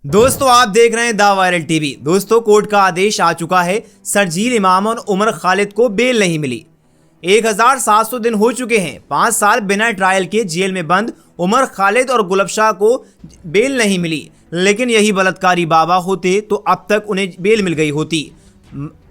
दोस्तों आप देख रहे हैं द वायरल टीवी। दोस्तों कोर्ट का आदेश आ चुका है। शर्जील इमाम और उमर खालिद को बेल नहीं मिली। 1700 दिन हो चुके हैं। 5 साल बिना ट्रायल के जेल में बंद उमर खालिद और गुलब शाह को बेल नहीं मिली। लेकिन यही बलात्कारी बाबा होते तो अब तक उन्हें बेल मिल गई होती।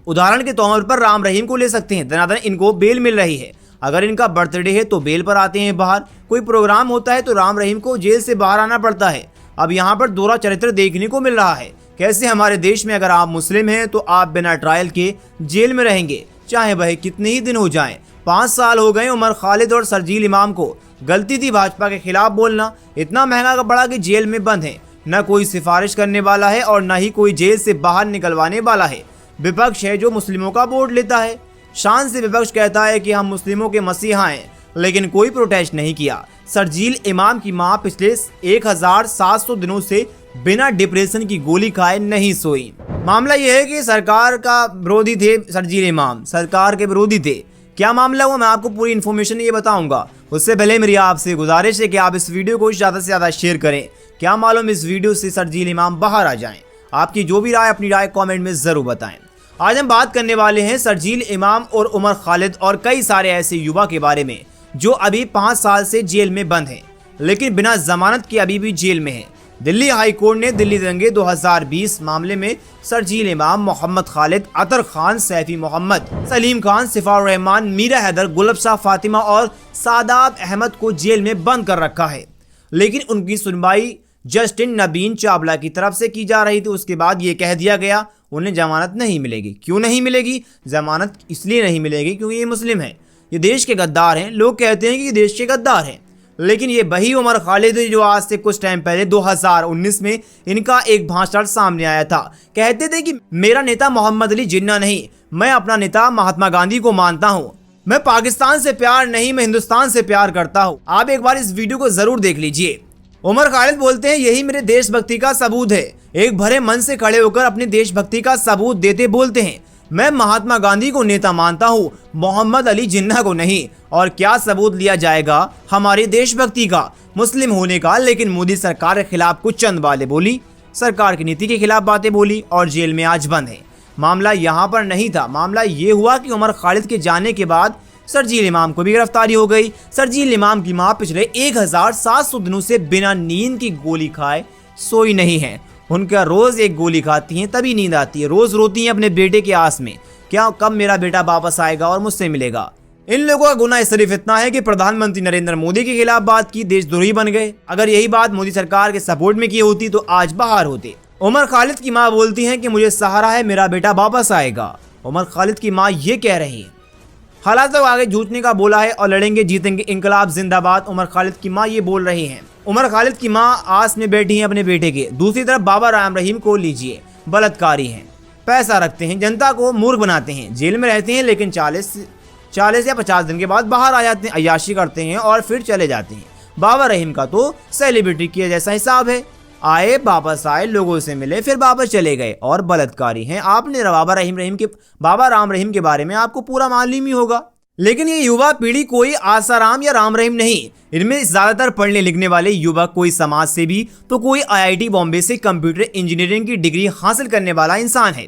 उदाहरण के तौर पर राम रहीम को ले सकते हैं। दनादन इनको बेल मिल रही है। अगर इनका बर्थडे है तो बेल पर आते हैं बाहर। कोई प्रोग्राम होता है तो राम रहीम को जेल से बाहर आना पड़ता है। अब यहाँ पर दोहरा चरित्र देखने को मिल रहा है। कैसे हमारे देश में अगर आप मुस्लिम हैं तो आप बिना ट्रायल के जेल में रहेंगे, चाहे वह कितने ही दिन हो जाएं। 5 साल हो गए उमर खालिद और शर्जील इमाम को। गलती थी भाजपा के खिलाफ बोलना। इतना महंगा पड़ा कि जेल में बंद है। न कोई सिफारिश करने वाला है और न ही कोई जेल से बाहर निकलवाने वाला है। विपक्ष है जो मुस्लिमों का वोट लेता है। शान से विपक्ष कहता है कि हम मुस्लिमों के मसीहा हैं, लेकिन कोई प्रोटेस्ट नहीं किया। शर्जील इमाम की मां पिछले 1700 दिनों से बिना डिप्रेशन की गोली खाए नहीं सोई। मामला यह है कि सरकार का विरोधी थे। शर्जील इमाम सरकार के विरोधी थे। क्या मामला हुआ मैं आपको पूरी इन्फॉर्मेशन ये बताऊंगा। उससे पहले मेरी आपसे गुजारिश है कि आप इस वीडियो को ज़्यादा से ज़्यादा शेयर करें। क्या मालूम इस वीडियो से शर्जील इमाम बाहर आ जाएं। आपकी जो भी राय अपनी राय कॉमेंट में ज़रूर बताएं। आज हम बात करने वाले हैं शर्जील इमाम और उमर खालिद और कई सारे ऐसे युवा के बारे में जो अभी 5 साल से जेल में बंद हैं, लेकिन बिना जमानत के अभी भी जेल में हैं। दिल्ली हाई कोर्ट ने दिल्ली दंगे 2020 मामले में शर्जील इमाम, मोहम्मद खालिद, अतर खान, सैफी मोहम्मद, सलीम खान, सिफाउर रहमान, मीरा हैदर, गुलब शाह फातिमा और सादाब अहमद को जेल में बंद कर रखा है। लेकिन उनकी सुनवाई जस्टिस नवीन चावला की तरफ से की जा रही थी। उसके बाद ये कह दिया गया उन्हें जमानत नहीं मिलेगी। क्यों नहीं मिलेगी? जमानत इसलिए नहीं मिलेगी क्योंकि ये मुस्लिम हैं, ये देश के गद्दार हैं। लोग कहते हैं कि ये देश के गद्दार हैं, लेकिन ये वही उमर खालिद जो आज से कुछ टाइम पहले 2019 में इनका एक भाषण सामने आया था। कहते थे कि मेरा नेता मोहम्मद अली जिन्ना नहीं, मैं अपना नेता महात्मा गांधी को मानता हूँ। मैं पाकिस्तान से प्यार नहीं, मैं हिंदुस्तान से प्यार करता हूँ। आप एक बार इस वीडियो को जरूर देख लीजिए। उमर खालिद बोलते हैं यही मेरे देशभक्ति का सबूत है। एक भरे मन से खड़े होकर अपनी देशभक्ति का सबूत देते बोलते हैं मैं महात्मा गांधी को नेता मानता हूँ, मोहम्मद अली जिन्ना को नहीं। और क्या सबूत लिया जाएगा हमारी देशभक्ति का, मुस्लिम होने का। लेकिन मोदी सरकार के खिलाफ कुछ चंद बातें बोली, सरकार की नीति के खिलाफ बातें बोली और जेल में आज बंद है। मामला यहाँ पर नहीं था। मामला ये हुआ कि उमर खालिद के जाने के बाद शर्जील इमाम को भी गिरफ्तारी हो गई। शर्जील इमाम की मां पिछले 1700 दिनों से बिना नींद की गोली खाए सोई नहीं है। उनका रोज एक गोली खाती हैं तभी नींद आती है। रोज रोती हैं अपने बेटे के आस में, क्या कब मेरा बेटा वापस आएगा और मुझसे मिलेगा। इन लोगों का गुनाह सिर्फ इतना है कि प्रधानमंत्री नरेंद्र मोदी के खिलाफ बात की, देशद्रोही बन गए। अगर यही बात मोदी सरकार के सपोर्ट में की होती तो आज बाहर होते। उमर खालिद की माँ बोलती है कि मुझे सहारा है, मेरा बेटा वापस आएगा। उमर खालिद की माँ ये कह रही है। हालात तो आगे जूझने का बोला है और लड़ेंगे जीतेंगे, इंकलाब जिंदाबाद। उमर खालिद की मां ये बोल रही हैं। उमर खालिद की मां आस में बैठी हैं अपने बेटे के। दूसरी तरफ बाबा राम रहीम को लीजिए, बलात्कारी हैं, पैसा रखते हैं, जनता को मूर्ख बनाते हैं, जेल में रहते हैं, लेकिन 40 या 50 दिन के बाद बाहर आ जाते हैं, अय्याशी करते हैं और फिर चले जाते हैं। बाबा रहीम का तो सेलिब्रिटी के जैसा हिसाब है, आए वापस आए, लोगों से मिले, फिर वापस चले गए और बलात्कारी हैं। आपने बाबा राम रहीम के बारे में आपको पूरा मालूम ही होगा। लेकिन ये युवा पीढ़ी कोई आसाराम या राम रहीम नहीं। इनमें ज्यादातर पढ़ने लिखने वाले युवक कोई समाज से भी तो कोई IIT बॉम्बे से कंप्यूटर इंजीनियरिंग की डिग्री हासिल करने वाला इंसान है।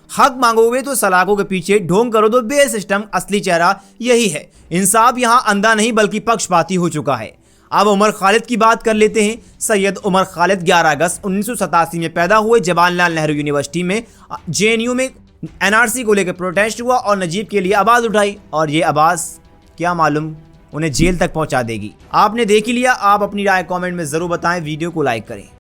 हक मांगोगे तो सलाखों के पीछे, ढोंग करो तो बेल सिस्टम। असली चेहरा यही है। इंसाफ यहाँ अंधा नहीं बल्कि पक्षपाती हो चुका है। अब उमर खालिद की बात कर लेते हैं। सैयद उमर खालिद 11 अगस्त 1987 में पैदा हुए। जवाहरलाल नेहरू यूनिवर्सिटी में JNU में NRC को लेकर प्रोटेस्ट हुआ और नजीब के लिए आवाज़ उठाई, और ये आवाज़ क्या मालूम उन्हें जेल तक पहुंचा देगी। आपने देख ही लिया। आप अपनी राय कमेंट में ज़रूर बताएं, वीडियो को लाइक करें।